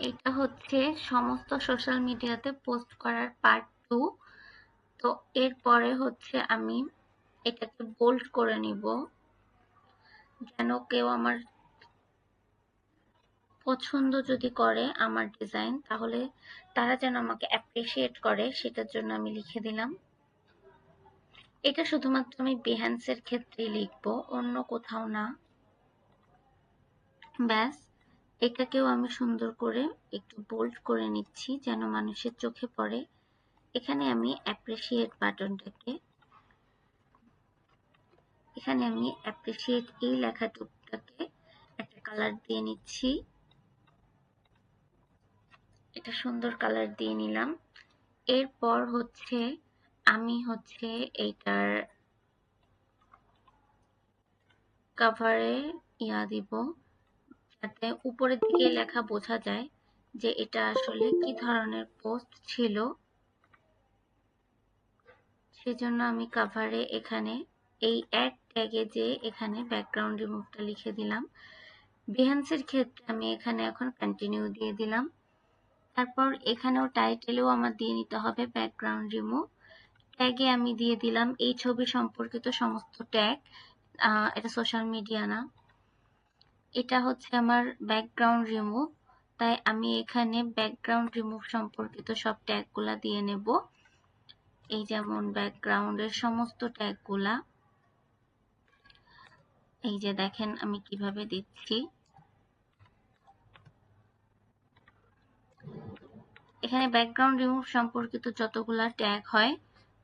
এটা হচ্ছে সমস্ত সোশ্যাল মিডিয়াতে পোস্ট করার পার্ট 2। তো এরপরে হচ্ছে আমি এটাকে বোল্ড করে নিব, যেন কেউ আমার পছন্দ যদি করে আমার ডিজাইন, তাহলে তারা যেন আমাকে অ্যাপ্রিসিয়েট করে, সেটার জন্য আমি লিখে দিলাম। এটা শুধুমাত্র আমি বিহ্যান্সের ক্ষেত্রেই লিখবো, অন্য কোথাও না। ব্যাস, এটাকেও আমি সুন্দর করে একটু বোল্ড করে নিচ্ছি যেন মানুষের চোখে পড়ে। এখানে আমি অ্যাপ্রিসিয়েট বাটনটাকে, এখানে আমি অ্যাপ্রিসিয়েট এই লেখাটুকুটাকে একটা কালার দিয়ে নিচ্ছি। এটা সুন্দর কালার দিয়ে নিলাম। এরপর হচ্ছে আমি হচ্ছে এইটার কভারে দিব, যাতে উপরের দিকে লেখা বোঝা যায় যে এটা আসলে কি ধরনের পোস্ট ছিল। সেজন্য আমি কভারে এখানে এই অ্যাড ট্যাগে যে এখানে ব্যাকগ্রাউন্ড রিমুভটা লিখে দিলাম। বিহ্যান্সের ক্ষেত্রে আমি এখানে এখন কন্টিনিউ দিয়ে দিলাম। তারপর এখানেও টাইটেলেও আমার দিয়ে নিতে হবে ব্যাকগ্রাউন্ড রিমুভ। ট্যাগে আমি দিয়ে দিলাম এই ছবি সম্পর্কিত সমস্ত ট্যাগ। এটা সোশ্যাল মিডিয়া না, এটা হচ্ছে আমার ব্যাকগ্রাউন্ড রিমুভ, তাই আমি এখানে ব্যাকগ্রাউন্ড রিমুভ সম্পর্কিত সব ট্যাগগুলা দিয়ে নেব। এই যেমন ব্যাকগ্রাউন্ডের সমস্ত ট্যাগগুলা, এই যে দেখেন আমি কিভাবে দিচ্ছি। এখানে ব্যাকগ্রাউন্ড রিমুভ সম্পর্কিত যতগুলা ট্যাগ হয়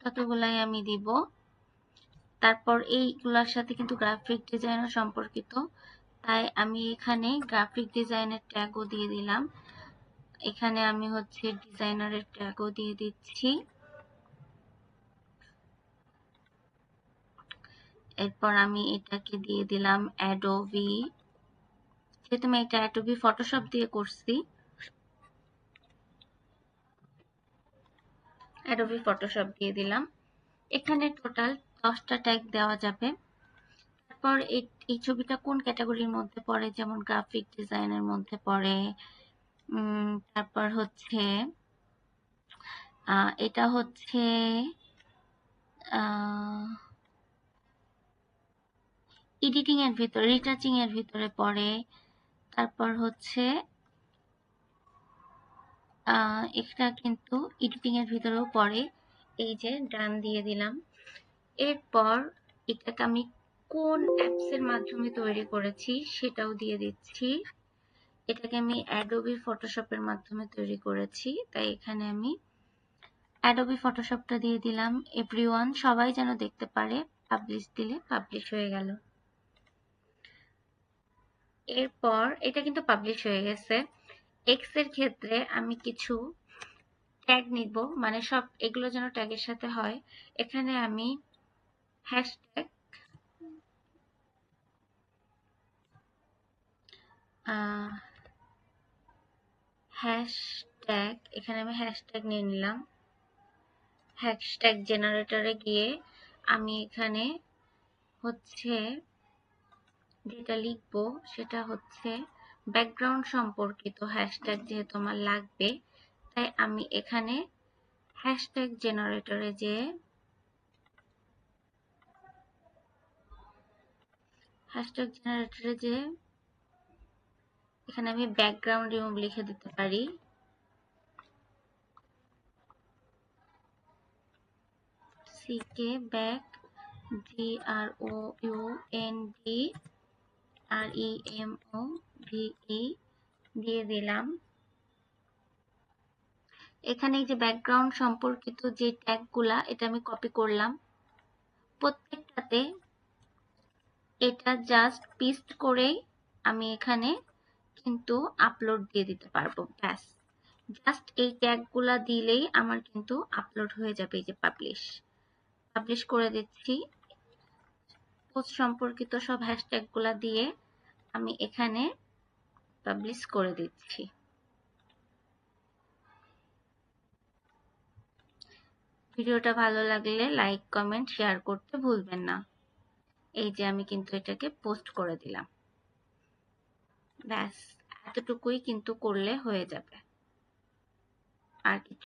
ততগুলাই আমি দিব। তারপর এইগুলার সাথে কিন্তু গ্রাফিক ডিজাইনও সম্পর্কিত, তাই আমি এখানে গ্রাফিক ডিজাইনের ট্যাগও দিয়ে দিলাম। এখানে আমি হচ্ছে ডিজাইনারের ট্যাগও দিয়ে দিচ্ছি। এরপর আমি এটাকে দিয়ে দিলাম অ্যাডোবি, যেহেতু আমি এটা অ্যাডোবি ফটোশপ দিয়ে করছি, অ্যাডোবি ফটোশপ দিয়ে দিলাম। এখানে টোটাল 10টা ট্যাগ দেওয়া যাবে। তারপর এই ছবিটা কোন ক্যাটাগরির মধ্যে পড়ে, যেমন গ্রাফিক ডিজাইনের মধ্যে পড়ে। তারপর হচ্ছে এটা হচ্ছে এডিটিং এর ভিতরে, রিটাচিং এর ভিতরে পড়ে। তারপর হচ্ছে এটা কিন্তু এডিটিং এর ভিতরেও পড়ে। এই যে ডান দিয়ে দিলাম। এরপর এটাকে আমি কোন অ্যাপস এর মাধ্যমে তৈরি করেছি সেটাও দিয়ে দিচ্ছি। এটাকে আমি অ্যাডোবি ফটোশপের মাধ্যমে তৈরি করেছি, তাই এখানে আমি অ্যাডোবি ফটোশপটা দিয়ে দিলাম। এভরিওয়ান, সবাই যেন দেখতে পারে। পাবলিশ দিলে পাবলিশ হয়ে গেল। এরপর এটা কিন্তু পাবলিশ হয়ে গেছে। এক্স এর ক্ষেত্রে আমি কিছু ট্যাগ নিব, মানে সব এগুলো যেন ট্যাগের সাথে হয়। এখানে আমি হ্যাশট্যাগ এখানে আমি হ্যাশট্যাগ নিয়ে নিলাম। হ্যাশট্যাগ জেনারেটরে গিয়ে আমি এখানে হচ্ছে যেটা লিখবো সেটা হচ্ছে ব্যাকগ্রাউন্ড সম্পর্কিত হ্যাশট্যাগ, যেহেতু আমার লাগবে, তাই আমি এখানে হ্যাশট্যাগ জেনারেটরে যে এখানে আমি ব্যাকগ্রাউন্ড রিমুভ লিখে দিতে পারি। CK ব্যাক GROUNDREMOVE দিয়ে দিলাম। এখানে এই যে ব্যাকগ্রাউন্ড সম্পর্কিত যে ট্যাগগুলা, এটা আমি কপি করলাম। প্রত্যেকটাতে এটা জাস্ট পেস্ট করে আমি এখানে কিন্তু আপলোড দিয়ে দিতে পারবো। ব্যাস, জাস্ট এই ট্যাগগুলা দিলেই আমার কিন্তু আপলোড হয়ে যাবে। এই যে পাবলিশ করে দিচ্ছি। পোস্ট সম্পর্কিত সব হ্যাশট্যাগুলা দিয়ে আমি এখানে পাবলিশ করে দিচ্ছি। ভিডিওটা ভালো লাগলে লাইক, কমেন্ট, শেয়ার করতে ভুলবেন না। এই যে আমি কিন্তু এটাকে পোস্ট করে দিলাম। ব্যাস, এতটুকুই কিন্তু করলে হয়ে যাবে আর কিছু